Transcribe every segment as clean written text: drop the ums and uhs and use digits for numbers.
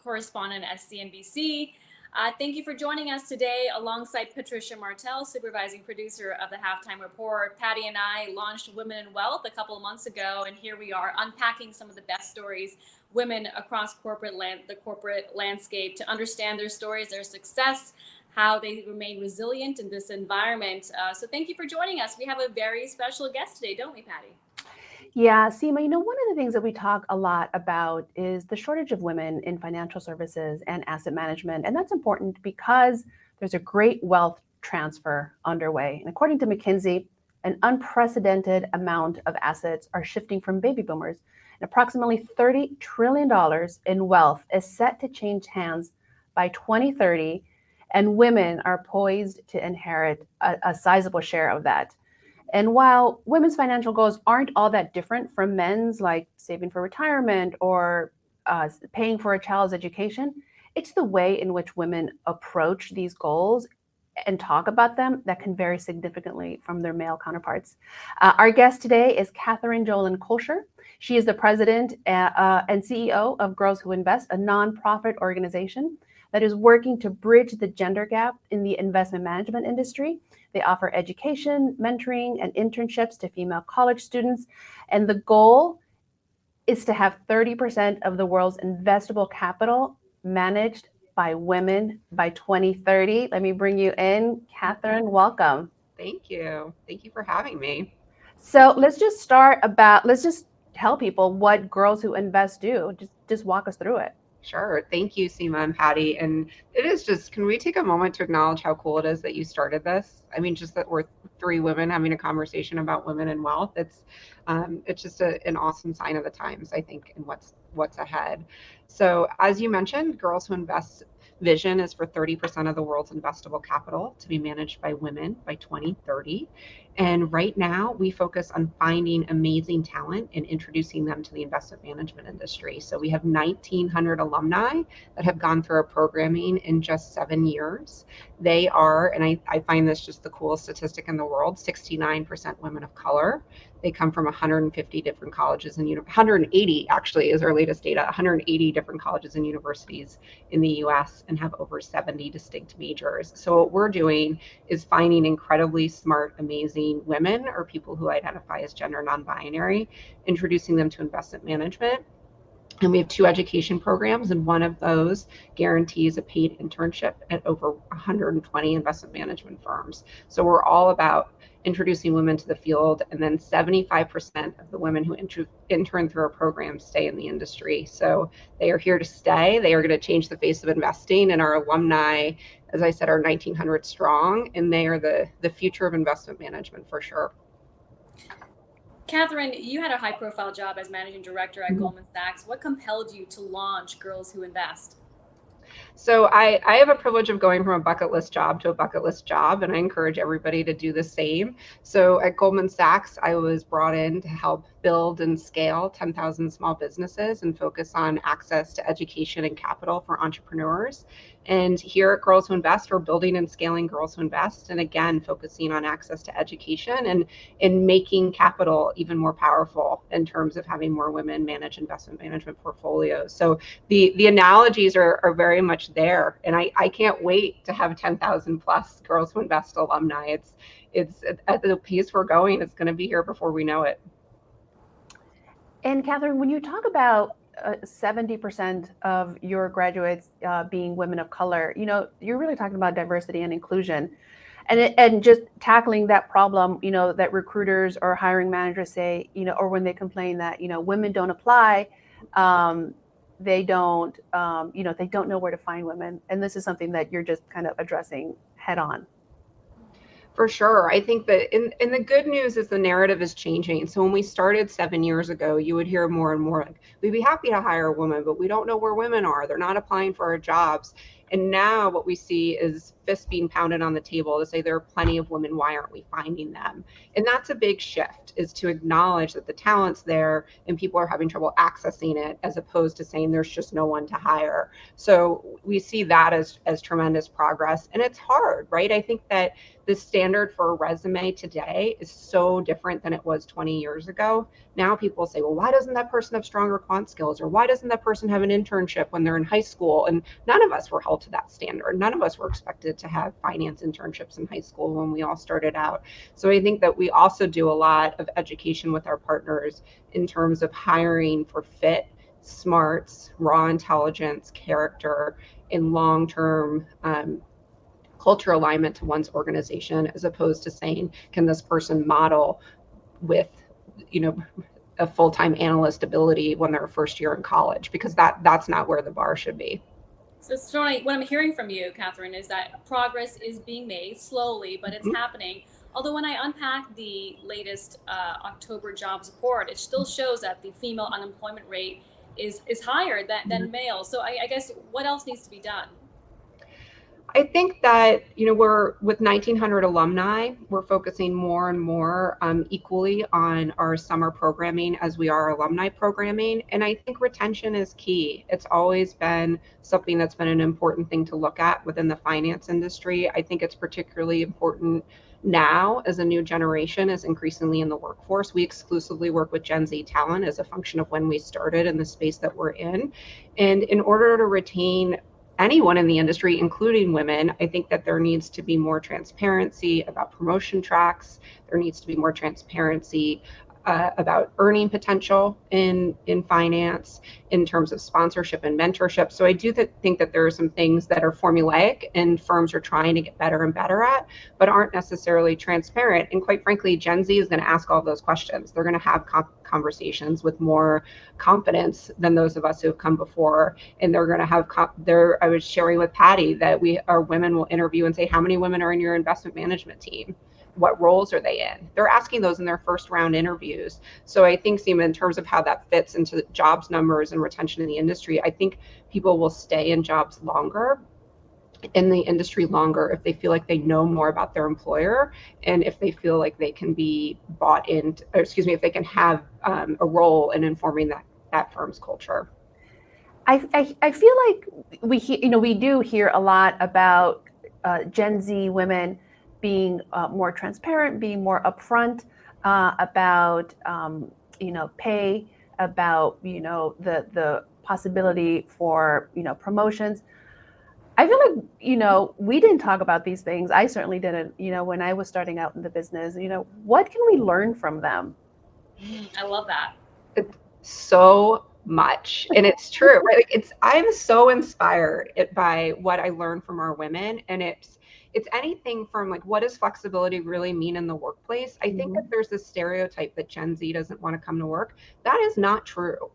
correspondent at CNBC. Thank you for joining us today alongside Patricia Martell, supervising producer of the Halftime Report. Patty and I launched Women in Wealth a couple of months ago, and here we are unpacking some of the best stories, women across the corporate landscape, to understand their stories, their success, how they remain resilient in this environment. So thank you for joining us. We have a very special guest today, don't we, Patty? Yeah, Seema, one of the things that we talk a lot about is the shortage of women in financial services and asset management. And that's important because there's a great wealth transfer underway. And according to McKinsey, an unprecedented amount of assets are shifting from baby boomers. And approximately $30 trillion in wealth is set to change hands by 2030. And women are poised to inherit a sizable share of that. And while women's financial goals aren't all that different from men's, like saving for retirement or paying for a child's education, it's the way in which women approach these goals and talk about them that can vary significantly from their male counterparts. Our guest today is Katherine Jollon Colsher. She is the president and CEO of Girls Who Invest, a nonprofit organization that is working to bridge the gender gap in the investment management industry. They offer education, mentoring, and internships to female college students. And the goal is to have 30% of the world's investable capital managed by women by 2030. Let me bring you in. Katherine, welcome. Thank you. Thank you for having me. So let's just tell people what Girls Who Invest do. Just walk us through it. Sure. Thank you, Seema and Patty. And it is just, can we take a moment to acknowledge how cool it is that you started this? I mean, just that we're three women having a conversation about women and wealth. It's just an awesome sign of the times, I think, and what's ahead. So as you mentioned, Girls Who Invest vision is for 30% of the world's investable capital to be managed by women by 2030. And right now, we focus on finding amazing talent and introducing them to the investment management industry. So we have 1,900 alumni that have gone through our programming in just 7 years. They are, and I find this just the coolest statistic in the world, 69% women of color. They come from 150 different colleges and 180 actually is our latest data, 180 different colleges and universities in the US, and have over 70 distinct majors. So what we're doing is finding incredibly smart, amazing women or people who identify as gender non-binary, introducing them to investment management. And we have 2 education programs, and one of those guarantees a paid internship at over 120 investment management firms. So we're all about introducing women to the field, and then 75% of the women who intern through our program stay in the industry. So they are here to stay. They are going to change the face of investing, and our alumni, as I said, are 1,900 strong, and they are the future of investment management for sure. Katherine, you had a high-profile job as managing director at Goldman Sachs. What compelled you to launch Girls Who Invest? So I have a privilege of going from a bucket list job to a bucket list job, and I encourage everybody to do the same. So at Goldman Sachs, I was brought in to help build and scale 10,000 small businesses and focus on access to education and capital for entrepreneurs. And here at Girls Who Invest, we're building and scaling Girls Who Invest, and again, focusing on access to education and in making capital even more powerful in terms of having more women manage investment management portfolios. So the analogies are very much there, and I can't wait to have 10,000 plus Girls Who Invest alumni. It's at the pace we're going, it's going to be here before we know it. And Katherine, when you talk about 70% of your graduates being women of color, you're really talking about diversity and inclusion, and just tackling that problem, that recruiters or hiring managers say, or when they complain that, women don't apply, they don't know where to find women. And this is something that you're just kind of addressing head on. For sure. I think that in the good news is the narrative is changing. So when we started 7 years ago, you would hear more and more like, we'd be happy to hire a woman, but we don't know where women are. They're not applying for our jobs. And now what we see is fists being pounded on the table to say there are plenty of women, why aren't we finding them? And that's a big shift, is to acknowledge that the talent's there and people are having trouble accessing it, as opposed to saying there's just no one to hire. So we see that as tremendous progress. And it's hard, right? I think that the standard for a resume today is so different than it was 20 years ago. Now people say, well, why doesn't that person have stronger quant skills? Or why doesn't that person have an internship when they're in high school? And none of us were held to that standard. None of us were expected to have finance internships in high school when we all started out. So I think that we also do a lot of education with our partners in terms of hiring for fit, smarts, raw intelligence, character, and long-term culture alignment to one's organization, as opposed to saying, can this person model with, a full-time analyst ability when they're first year in college, because that's not where the bar should be. So certainly what I'm hearing from you, Katherine, is that progress is being made slowly, but it's happening. Although when I unpack the latest October jobs report, it still shows that the female unemployment rate is higher than male. So I guess what else needs to be done? I think that, we're with 1900 alumni, we're focusing more and more equally on our summer programming as we are alumni programming. And I think retention is key. It's always been something that's been an important thing to look at within the finance industry. I think it's particularly important now as a new generation is increasingly in the workforce. We exclusively work with Gen Z talent as a function of when we started in the space that we're in. And in order to retain anyone in the industry, including women, I think that there needs to be more transparency about promotion tracks. There needs to be more transparency about earning potential in finance, in terms of sponsorship and mentorship. So I do think that there are some things that are formulaic and firms are trying to get better and better at, but aren't necessarily transparent. And quite frankly, Gen Z is going to ask all those questions. They're going to have conversations with more confidence than those of us who have come before. And they're going to have, I was sharing with Patty that our women will interview and say, how many women are in your investment management team? What roles are they in? They're asking those in their first round interviews. So I think, Seema, in terms of how that fits into jobs numbers and retention in the industry, I think people will stay in jobs longer, in the industry longer, if they feel like they know more about their employer, and if they feel like they can be bought in, if they can have a role in informing that firm's culture. I feel like we do hear a lot about Gen Z women being more transparent, being more upfront about pay, about the possibility for promotions. I feel like we didn't talk about these things. I certainly didn't. When I was starting out in the business, what can we learn from them? I love that. It's so much, and it's true, right? Like I'm so inspired by what I learned from our women, and it's anything from like, what does flexibility really mean in the workplace? I think that there's this stereotype that Gen Z doesn't want to come to work. That is not true.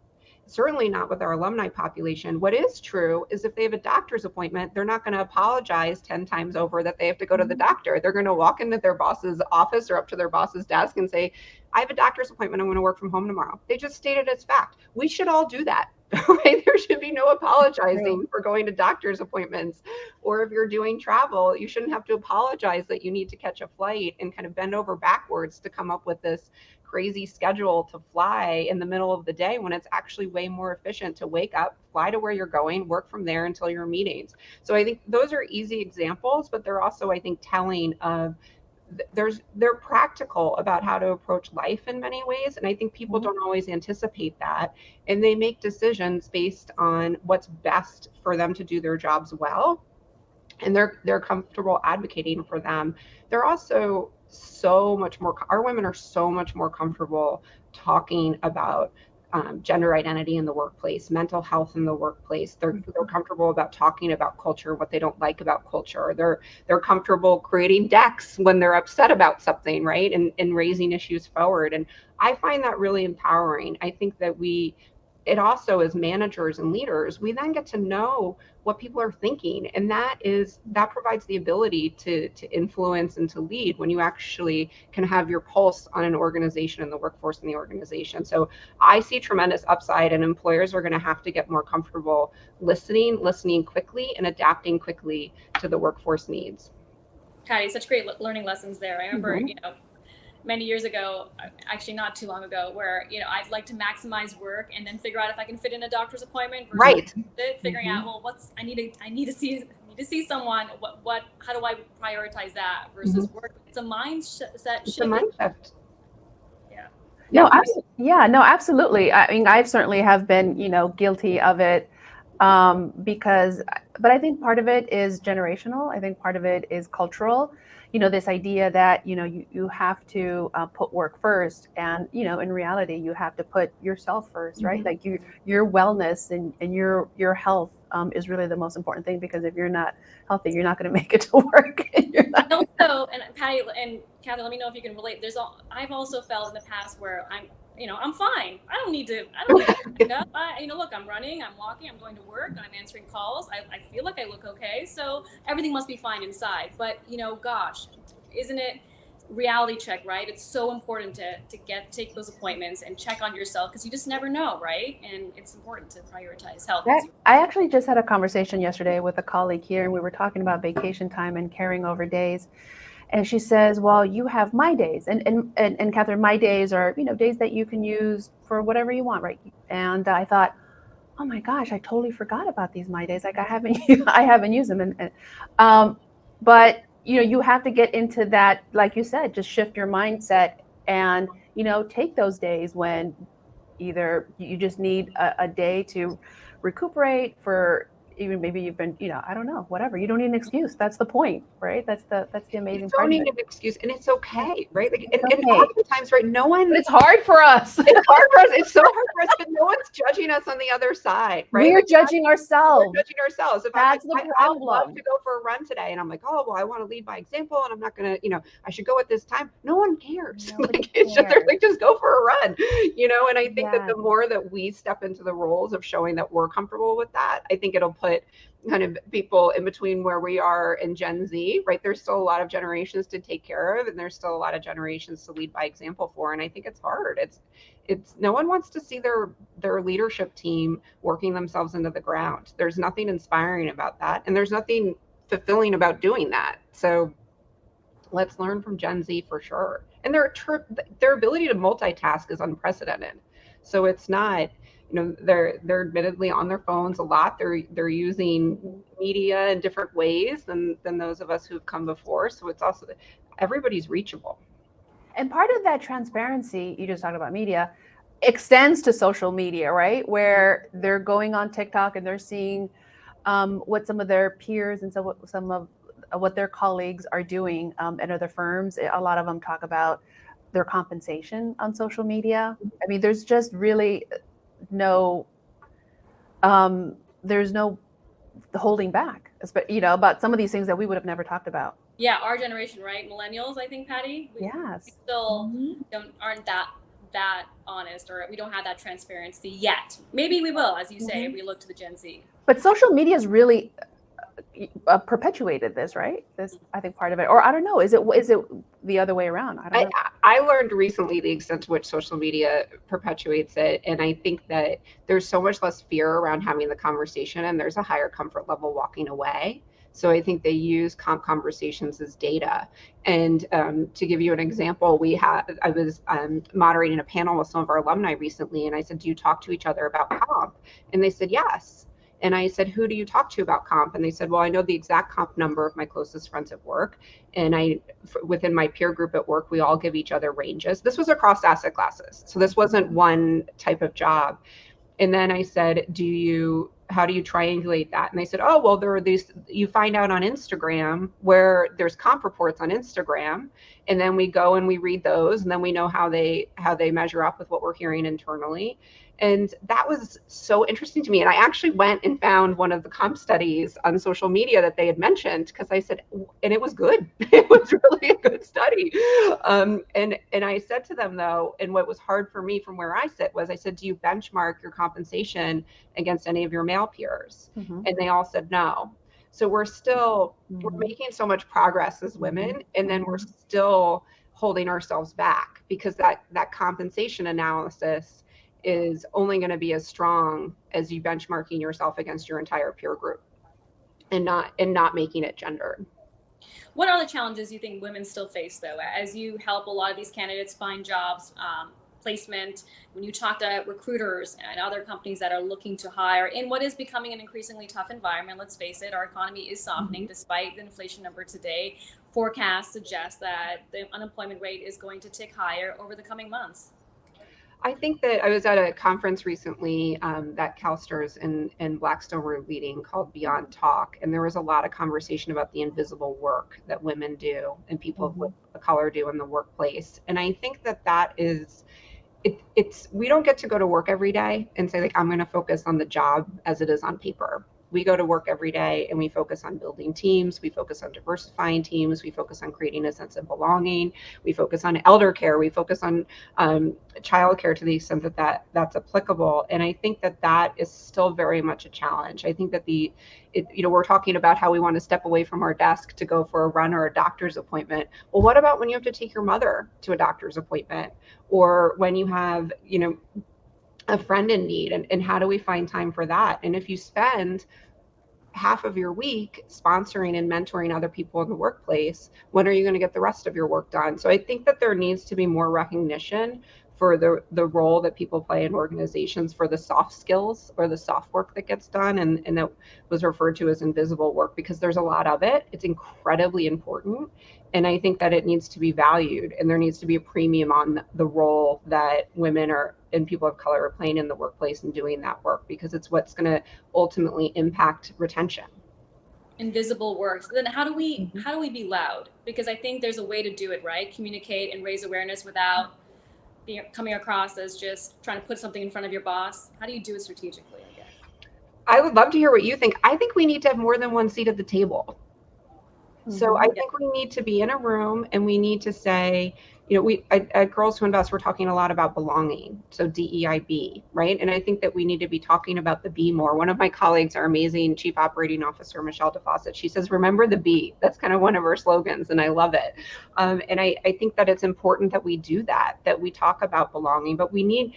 Certainly not with our alumni population. What is true is if they have a doctor's appointment, they're not going to apologize 10 times over that they have to go to the doctor. They're going to walk into their boss's office or up to their boss's desk and say, I have a doctor's appointment. I'm going to work from home tomorrow. They just stated as fact. We should all do that. Right? There should be no apologizing for going to doctor's appointments. Or if you're doing travel, you shouldn't have to apologize that you need to catch a flight and kind of bend over backwards to come up with this crazy schedule to fly in the middle of the day, when it's actually way more efficient to wake up, fly to where you're going, work from there until your meetings. So I think those are easy examples, but they're also, I think, telling of they're practical about how to approach life in many ways. And I think people don't always anticipate that. And they make decisions based on what's best for them to do their jobs well. And they're comfortable advocating for them. They're also so much more, our women are so much more comfortable talking about gender identity in the workplace, mental health in the workplace. They're comfortable about talking about culture, what they don't like about culture. They're comfortable creating decks when they're upset about something, right? And raising issues forward. And I find that really empowering. I think that it also, as managers and leaders, we then get to know what people are thinking, and that provides the ability to influence and to lead when you actually can have your pulse on an organization and the workforce in the organization. So I see tremendous upside, and employers are going to have to get more comfortable listening quickly and adapting quickly to the workforce needs. Patty, such great learning lessons there. I remember, Mhm. Many years ago, actually not too long ago, where I'd like to maximize work and then figure out if I can fit in a doctor's appointment versus Right. figuring out, Mhm. well, I need to see someone. How do I prioritize that versus work? It's a mindset It's a shift. mindset. Yeah. No, Yeah. yeah, no, absolutely. I mean, I've certainly have been, guilty of it, because, but I think part of it is generational. I think part of it is cultural. This idea that, you have to put work first, and, in reality, you have to put yourself first, right? Like your wellness and your health is really the most important thing, because if you're not healthy, you're not going to make it to work. And you're not Also, and Patty and Katherine, let me know if you can relate. I've also felt in the past where I'm fine. I don't need to pick up. Look, I'm running, I'm walking, I'm going to work, I'm answering calls. I feel like I look okay. So everything must be fine inside. But, gosh, isn't it reality check, right? It's so important to take those appointments and check on yourself, because you just never know, right? And it's important to prioritize health. I actually just had a conversation yesterday with a colleague here, and we were talking about vacation time and carrying over days. And she says, "Well, you have my days," and Catherine, my days are days that you can use for whatever you want, right? And I thought, oh my gosh, I totally forgot about these my days. Like I haven't I haven't used them, um, but you have to get into that, like you said, just shift your mindset and take those days when either you just need a day to recuperate, for even maybe you've been, I don't know, whatever. You don't need an excuse. That's the point, right? That's the You amazing don't part of need it. an excuse, and it's Yeah, okay, right? Like, it's and okay. oftentimes, right, no one, But it's hard for us. it's hard for us. It's so hard for us, but no one's judging us on the other side, right? We're Like, judging we're ourselves. judging ourselves. If I'm like, That's the I would love to problem. go for a run today, and I'm like, oh, well, I want to lead by example, and I'm not gonna, I should go at this time. No one cares. Nobody Like, it's just, they're cares. like, just go for a run, And I think that Yes. the more that we step into the roles of showing that we're comfortable with that, I think it'll put kind of people in between where we are and Gen Z, right? There's still a lot of generations to take care of, and there's still a lot of generations to lead by example for. And I think it's hard. It's no one wants to see their leadership team working themselves into the ground. There's nothing inspiring about that, and there's nothing fulfilling about doing that. So let's learn from Gen Z for sure. And their ability to multitask is unprecedented. So it's not, they're admittedly on their phones a lot. They're using media in different ways than those of us who've come before. So it's also, everybody's reachable. And part of that transparency, you just talked about media, extends to social media, right? Where they're going on TikTok and they're seeing what some of their peers and some of what their colleagues are doing at other firms. A lot of them talk about their compensation on social media. I mean, there's just really no, there's no holding back, about some of these things that we would have never talked about. Yeah, our generation, right? Millennials, I think, Patty. We Yes. still aren't that honest, or we don't have that transparency yet. Maybe we will, as you say, if we look to the Gen Z. But social media is really perpetuated this, right? This, I think, part of it, or I don't know. Is it the other way around? I don't know. I learned recently the extent to which social media perpetuates it, and I think that there's so much less fear around having the conversation, and there's a higher comfort level walking away. So I think they use conversations as data. And to give you an example, I was moderating a panel with some of our alumni recently, and I said, "Do you talk to each other about comp?" And they said, "Yes." And I said, "Who do you talk to about comp?" And they said, "Well, I know the exact comp number of my closest friends at work. And within my peer group at work, we all give each other ranges." This was across asset classes. So this wasn't one type of job. And then I said, how do you triangulate that? And they said, "Oh, well, there are these, you find out on Instagram where there's comp reports on Instagram. And then we go and we read those, and then we know how they measure up with what we're hearing internally." And that was so interesting to me. And I actually went and found one of the comp studies on social media that they had mentioned, because I said, and it was good. It was really a good study. And I said to them, though, and what was hard for me from where I sit was, I said, do you benchmark your compensation against any of your male peers? Mm-hmm. And they all said no. So we're making so much progress as women, and then we're still holding ourselves back, because that compensation analysis is only going to be as strong as you benchmarking yourself against your entire peer group, and not making it gendered. What are the challenges you think women still face, though, as you help a lot of these candidates find jobs, placement, when you talk to recruiters and other companies that are looking to hire in what is becoming an increasingly tough environment? Let's face it, our economy is softening despite the inflation number today. Forecasts suggest that the unemployment rate is going to tick higher over the coming months. I think that I was at a conference recently that CalSTRS and Blackstone were leading, called Beyond Talk. And there was a lot of conversation about the invisible work that women do and people of color do in the workplace. And I think that is, it's we don't get to go to work every day and say, like, I'm going to focus on the job as it is on paper. We go to work every day and we focus on building teams. We focus on diversifying teams. We focus on creating a sense of belonging. We focus on elder care. We focus on childcare to the extent that's applicable. And I think that is still very much a challenge. I think that we're talking about how we want to step away from our desk to go for a run or a doctor's appointment. Well, what about when you have to take your mother to a doctor's appointment, or when you have, a friend in need, and how do we find time for that? And if you spend half of your week sponsoring and mentoring other people in the workplace, when are you going to get the rest of your work done? So I think that there needs to be more recognition for the role that people play in organizations, for the soft skills or the soft work that gets done, and that was referred to as invisible work, because there's a lot of it. It's incredibly important. And I think that it needs to be valued, and there needs to be a premium on the role that women and people of color are playing in the workplace and doing that work, because it's what's going to ultimately impact retention. Invisible work. So then how do we be loud? Because I think there's a way to do it, right? Communicate and raise awareness without coming across as just trying to put something in front of your boss. How do you do it strategically, I guess? I would love to hear what you think. I think we need to have more than one seat at the table. So I think we need to be in a room, and we need to say, at Girls Who Invest, we're talking a lot about belonging. So DEIB, right? And I think that we need to be talking about the B more. One of my colleagues, our amazing Chief Operating Officer, Michelle DeFawcett, she says, remember the B. That's kind of one of her slogans, and I love it. And I think that it's important that we do that we talk about belonging, but we need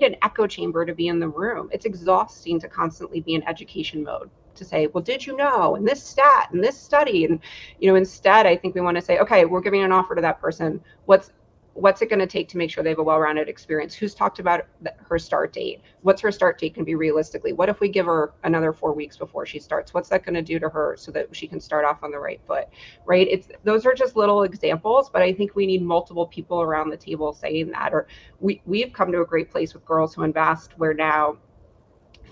an echo chamber to be in the room. It's exhausting to constantly be in education mode, to say, well, did you know, and this stat and this study, and instead I think we want to say, okay, we're giving an offer to that person. What's it going to take to make sure they have a well-rounded experience? Who's talked about her start date? What's her start date can be realistically? What if we give her another 4 weeks before she starts? What's that going to do to her so that she can start off on the right foot, right? Those are just little examples, but I think we need multiple people around the table saying that. Or we've come to a great place with Girls Who Invest, where now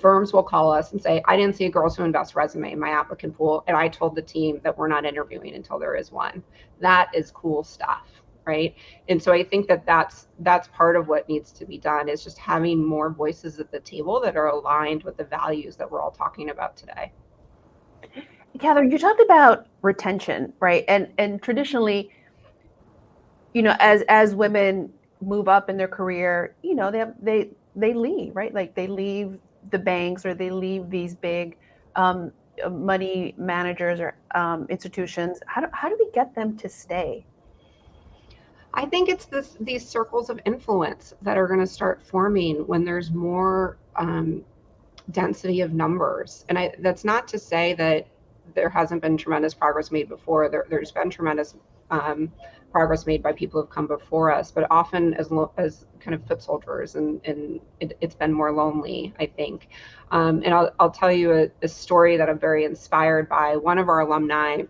firms will call us and say, I didn't see a Girls Who Invest resume in my applicant pool, and I told the team that we're not interviewing until there is one. That is cool stuff, right? And so I think that's part of what needs to be done, is just having more voices at the table that are aligned with the values that we're all talking about today. Katherine, you talked about retention, right? And traditionally, as women move up in their career, they leave, right? Like they leave the banks, or they leave these big money managers or institutions. How do we get them to stay? I think it's these circles of influence that are going to start forming when there's more density of numbers. And that's not to say that there hasn't been tremendous progress made before. There's been tremendous progress made by people who've come before us, but often as kind of foot soldiers, and it's been more lonely, I think. And I'll tell you a story that I'm very inspired by. One of our alumni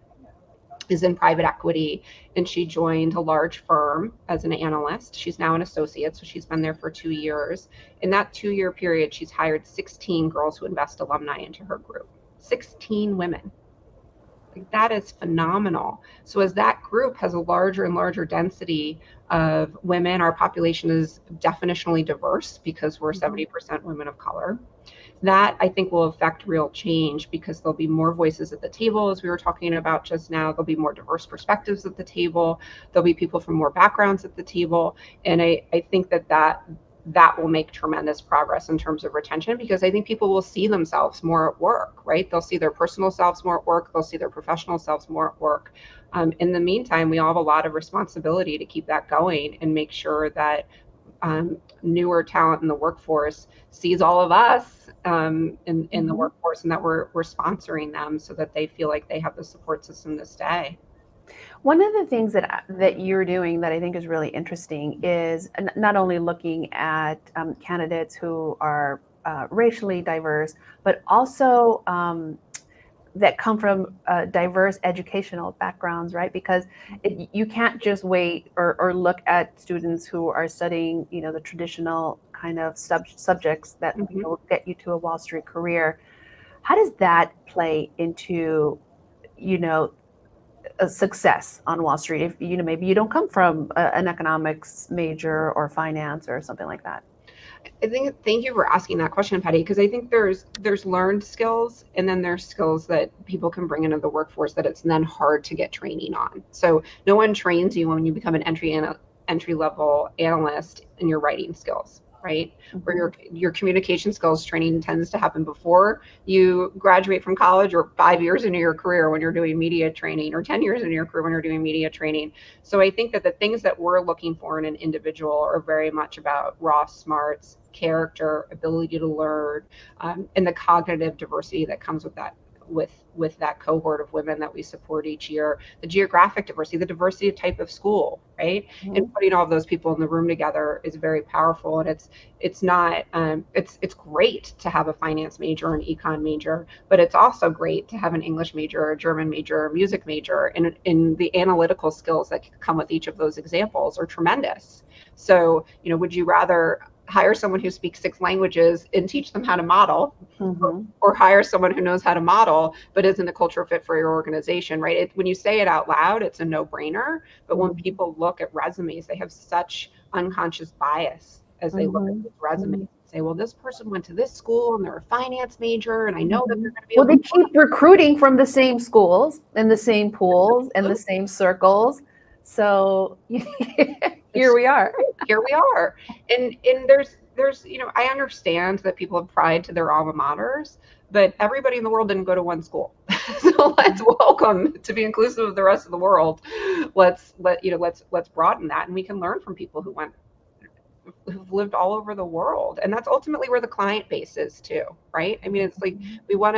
is in private equity, and she joined a large firm as an analyst. She's now an associate, so she's been there for 2 years. In that 2-year period, she's hired 16 Girls Who Invest alumni into her group. 16 women. that is phenomenal. So as that group has a larger and larger density of women, our population is definitionally diverse because we're 70% women of color. That I think will affect real change because there'll be more voices at the table, as we were talking about just now. There'll be more diverse perspectives at the table. There'll be people from more backgrounds at the table. And I think that will make tremendous progress in terms of retention, because I think people will see themselves more at work, right? They'll see their personal selves more at work. They'll see their professional selves more at work. In the meantime, we all have a lot of responsibility to keep that going and make sure that newer talent in the workforce sees all of us in the workforce, and that we're sponsoring them so that they feel like they have the support system to stay. One of the things that you're doing that I think is really interesting is not only looking at candidates who are racially diverse, but also that come from diverse educational backgrounds, right? Because you can't just wait or look at students who are studying, the traditional kind of subjects that will get you to a Wall Street career. How does that play into, a success on Wall Street? If maybe you don't come from an economics major or finance or something like that. Thank you for asking that question, Patty, because I think there's learned skills, and then there's skills that people can bring into the workforce that it's then hard to get training on. So no one trains you when you become an entry level analyst in your writing skills, right? Where your communication skills training tends to happen before you graduate from college, or 5 years into your career when you're doing media training, or 10 years into your career when you're doing media training. So I think that the things that we're looking for in an individual are very much about raw smarts, character, ability to learn, and the cognitive diversity that comes with that, with that cohort of women that we support each year, the geographic diversity, the diversity of type of school, right? And putting all of those people in the room together is very powerful. And it's not it's great to have a finance major or an econ major, but it's also great to have an English major, a German major, a music major, and in the analytical skills that come with each of those examples are tremendous. So, would you rather hire someone who speaks 6 languages and teach them how to model, or hire someone who knows how to model but isn't a cultural fit for your organization, right? When you say it out loud, it's a no-brainer. But when people look at resumes, they have such unconscious bias as they look at these resumes and say, well, this person went to this school and they're a finance major, and I know that they're going to be well, they keep recruiting from the same schools and the same pools and the same circles. So here we are. And there's I understand that people have pride to their alma maters, but everybody in the world didn't go to one school. So let's welcome, to be inclusive of the rest of the world. Let's broaden that, and we can learn from people who've lived all over the world. And that's ultimately where the client base is too, right? I mean, it's like we want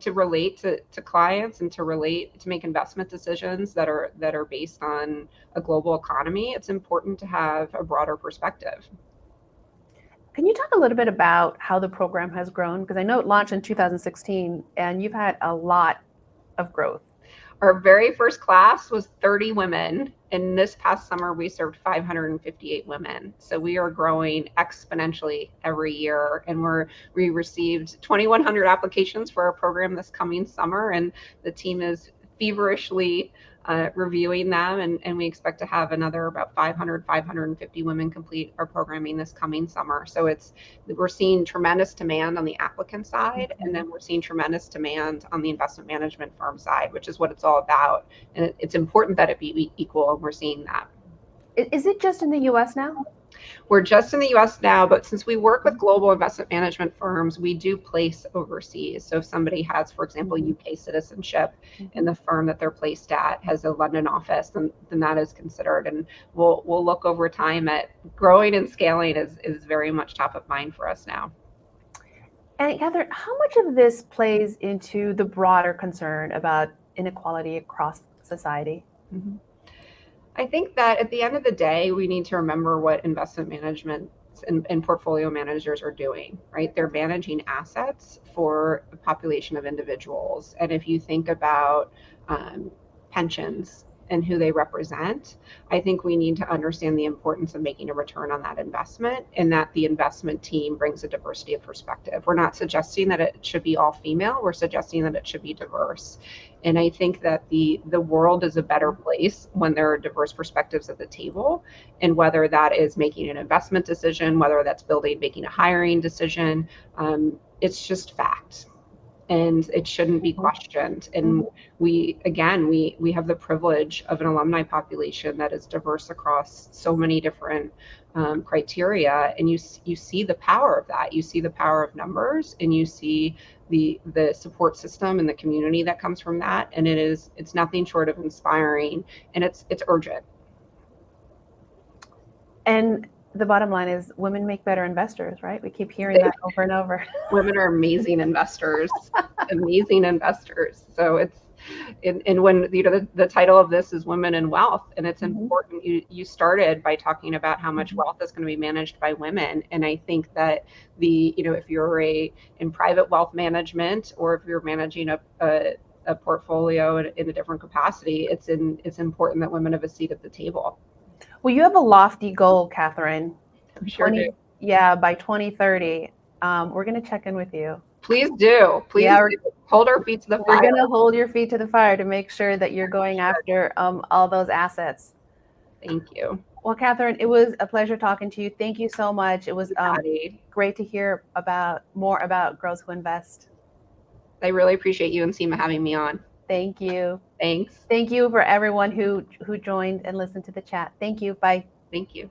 to relate to clients and to make investment decisions that are based on a global economy. It's important to have a broader perspective. Can you talk a little bit about how the program has grown? Because I know it launched in 2016 and you've had a lot of growth. Our very first class was 30 women, and this past summer we served 558 women. So we are growing exponentially every year, and we received 2,100 applications for our program this coming summer, and the team is feverishly reviewing them, and we expect to have another about 550 women complete our programming this coming summer. So we're seeing tremendous demand on the applicant side, and then we're seeing tremendous demand on the investment management firm side, which is what it's all about. And it's important that it be equal, and we're seeing that. Is it just in the US now? We're just in the US now, but since we work with global investment management firms, we do place overseas. So if somebody has, for example, UK citizenship and the firm that they're placed at has a London office, then that is considered. And we'll look over time at growing and scaling is very much top of mind for us now. And Katherine, how much of this plays into the broader concern about inequality across society? I think that at the end of the day, we need to remember what investment management and portfolio managers are doing, right? They're managing assets for a population of individuals. And if you think about pensions and who they represent, I think we need to understand the importance of making a return on that investment, and that the investment team brings a diversity of perspective. We're not suggesting that it should be all female. We're suggesting that it should be diverse. And I think that the world is a better place when there are diverse perspectives at the table. And whether that is making an investment decision, whether that's making a hiring decision, it's just fact. And it shouldn't be questioned. And we have the privilege of an alumni population that is diverse across so many different criteria. And you see the power of that. You see the power of numbers, and you see the support system and the community that comes from that. And it's nothing short of inspiring, and it's urgent. And the bottom line is women make better investors, right? We keep hearing that over and over. Women are amazing investors, amazing investors. So and when the title of this is Women in Wealth, and it's important. You started by talking about how much wealth is going to be managed by women, and I think that if you're in private wealth management, or if you're managing a portfolio in a different capacity, it's important that women have a seat at the table. Well, you have a lofty goal, Katherine. I'm sure do. Yeah, by 2030. We're going to check in with you. Please do. Hold our feet to the fire. We're going to hold your feet to the fire to make sure that you're going after all those assets. Thank you. Well, Katherine, it was a pleasure talking to you. Thank you so much. It was great to hear more about Girls Who Invest. I really appreciate you and Seema having me on. Thank you. Thanks. Thank you for everyone who joined and listened to the chat. Thank you. Bye. Thank you.